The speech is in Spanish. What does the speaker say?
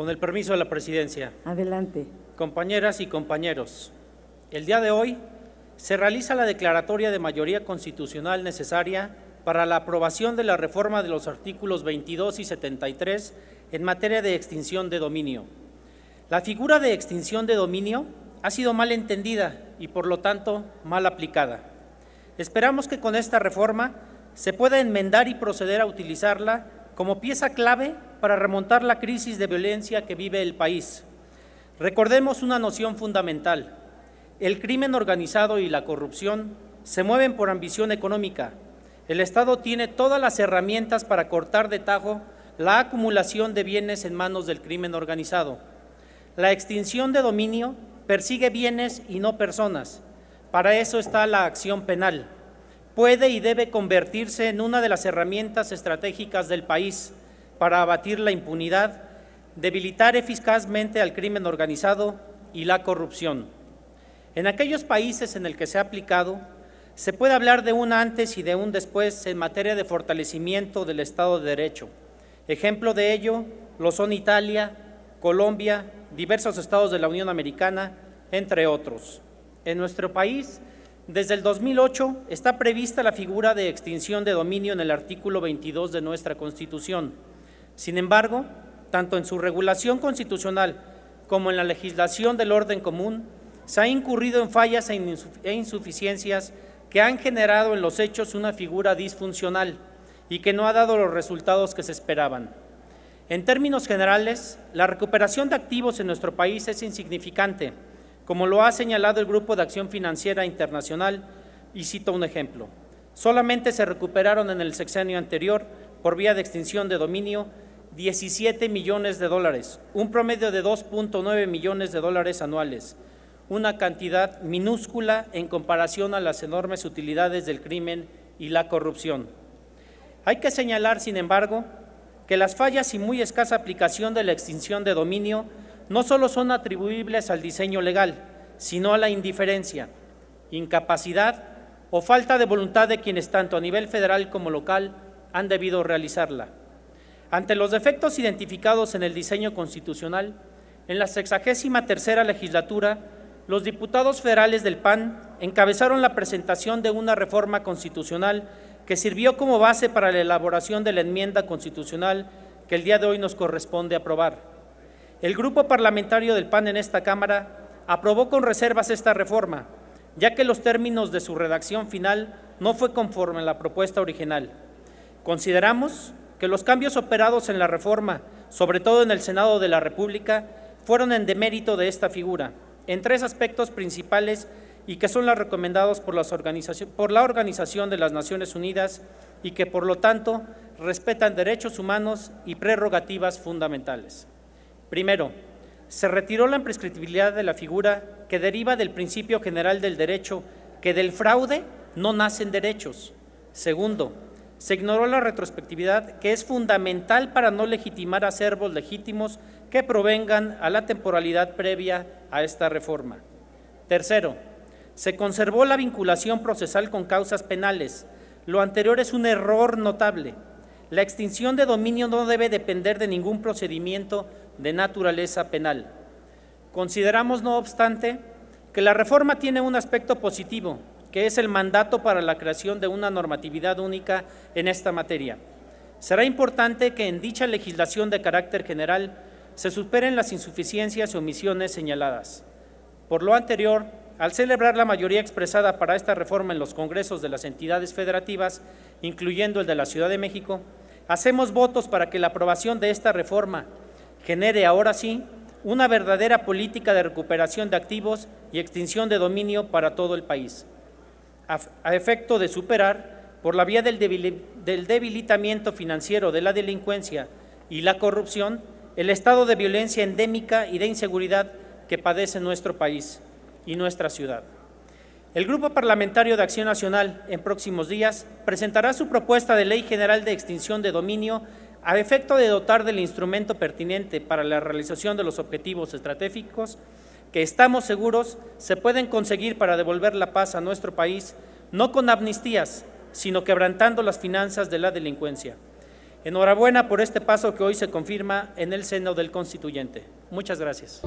Con el permiso de la Presidencia. Adelante. Compañeras y compañeros, el día de hoy se realiza la declaratoria de mayoría constitucional necesaria para la aprobación de la reforma de los artículos 22 y 73 en materia de extinción de dominio. La figura de extinción de dominio ha sido mal entendida y, por lo tanto, mal aplicada. Esperamos que con esta reforma se pueda enmendar y proceder a utilizarla como pieza clave para remontar la crisis de violencia que vive el país. Recordemos una noción fundamental: el crimen organizado y la corrupción se mueven por ambición económica. El Estado tiene todas las herramientas para cortar de tajo la acumulación de bienes en manos del crimen organizado. La extinción de dominio persigue bienes y no personas. Para eso está la acción penal. Puede y debe convertirse en una de las herramientas estratégicas del país para abatir la impunidad, debilitar eficazmente al crimen organizado y la corrupción. En aquellos países en el que se ha aplicado, se puede hablar de un antes y de un después en materia de fortalecimiento del Estado de Derecho. Ejemplo de ello lo son Italia, Colombia, diversos estados de la Unión Americana, entre otros. En nuestro país, desde el 2008 está prevista la figura de extinción de dominio en el artículo 22 de nuestra Constitución. Sin embargo, tanto en su regulación constitucional como en la legislación del orden común, se ha incurrido en fallas e insuficiencias que han generado en los hechos una figura disfuncional y que no ha dado los resultados que se esperaban. En términos generales, la recuperación de activos en nuestro país es insignificante, como lo ha señalado el Grupo de Acción Financiera Internacional, y cito un ejemplo. Solamente se recuperaron en el sexenio anterior, por vía de extinción de dominio, 17 millones de dólares, un promedio de 2.9 millones de dólares anuales, una cantidad minúscula en comparación a las enormes utilidades del crimen y la corrupción. Hay que señalar, sin embargo, que las fallas y muy escasa aplicación de la extinción de dominio no solo son atribuibles al diseño legal, sino a la indiferencia, incapacidad o falta de voluntad de quienes, tanto a nivel federal como local, han debido realizarla. Ante los defectos identificados en el diseño constitucional, en la 63ª legislatura, los diputados federales del PAN encabezaron la presentación de una reforma constitucional que sirvió como base para la elaboración de la enmienda constitucional que el día de hoy nos corresponde aprobar. El Grupo Parlamentario del PAN en esta Cámara aprobó con reservas esta reforma, ya que los términos de su redacción final no fue conforme a la propuesta original. Consideramos que los cambios operados en la reforma, sobre todo en el Senado de la República, fueron en demérito de esta figura, en tres aspectos principales y que son los recomendados por la Organización de las Naciones Unidas y que, por lo tanto, respetan derechos humanos y prerrogativas fundamentales. Primero, se retiró la imprescriptibilidad de la figura que deriva del principio general del derecho, que del fraude no nacen derechos. Segundo, se ignoró la retrospectividad, que es fundamental para no legitimar acervos legítimos que provengan a la temporalidad previa a esta reforma. Tercero, se conservó la vinculación procesal con causas penales. Lo anterior es un error notable. La extinción de dominio no debe depender de ningún procedimiento de naturaleza penal. Consideramos, no obstante, que la reforma tiene un aspecto positivo, que es el mandato para la creación de una normatividad única en esta materia. Será importante que en dicha legislación de carácter general se superen las insuficiencias y omisiones señaladas. Por lo anterior, al celebrar la mayoría expresada para esta reforma en los congresos de las entidades federativas, incluyendo el de la Ciudad de México, hacemos votos para que la aprobación de esta reforma genere ahora sí una verdadera política de recuperación de activos y extinción de dominio para todo el país, a efecto de superar, por la vía del debilitamiento financiero de la delincuencia y la corrupción, el estado de violencia endémica y de inseguridad que padece nuestro país y nuestra ciudad. El Grupo Parlamentario de Acción Nacional, en próximos días, presentará su propuesta de Ley General de Extinción de Dominio a efecto de dotar del instrumento pertinente para la realización de los objetivos estratégicos que estamos seguros se pueden conseguir para devolver la paz a nuestro país, no con amnistías, sino quebrantando las finanzas de la delincuencia. Enhorabuena por este paso que hoy se confirma en el seno del constituyente. Muchas gracias.